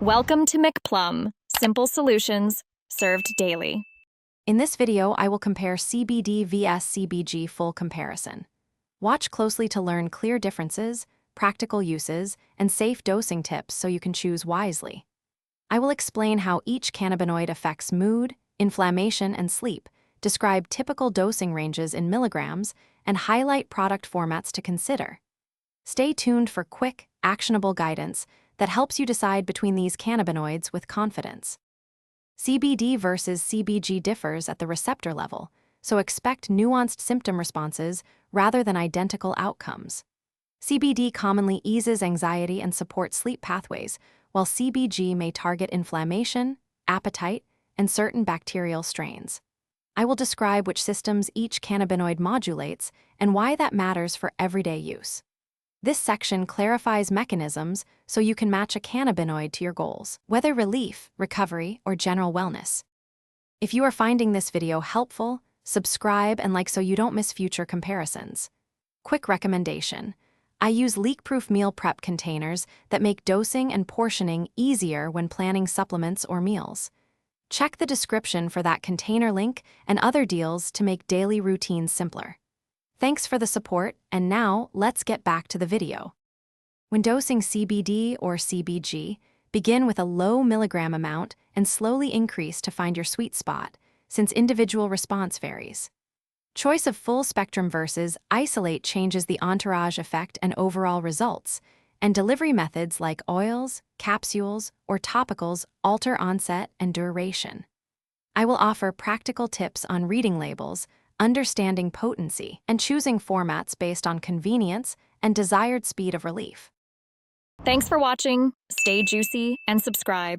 Welcome to McPlum, simple solutions served daily. In this video, I will compare CBD vs CBG full comparison. Watch closely to learn clear differences, practical uses, and safe dosing tips so you can choose wisely. I will explain how each cannabinoid affects mood, inflammation, and sleep, describe typical dosing ranges in milligrams, and highlight product formats to consider. Stay tuned for quick, actionable guidance that helps you decide between these cannabinoids with confidence. CBD versus CBG differs at the receptor level, so expect nuanced symptom responses rather than identical outcomes. CBD commonly eases anxiety and supports sleep pathways, while CBG may target inflammation, appetite, and certain bacterial strains. I will describe which systems each cannabinoid modulates and why that matters for everyday use. This section clarifies mechanisms so you can match a cannabinoid to your goals, whether relief, recovery, or general wellness. If you are finding this video helpful, subscribe and like so you don't miss future comparisons. Quick recommendation: I use leak-proof meal prep containers that make dosing and portioning easier when planning supplements or meals. Check the description for that container link and other deals to make daily routines simpler. Thanks for the support, and now let's get back to the video. When dosing CBD or CBG, begin with a low milligram amount and slowly increase to find your sweet spot, since individual response varies. Choice of full spectrum versus isolate changes the entourage effect and overall results, and delivery methods like oils, capsules, or topicals alter onset and duration. I will offer practical tips on reading labels, understanding potency, and choosing formats based on convenience and desired speed of relief. Thanks for watching. Stay juicy and subscribe.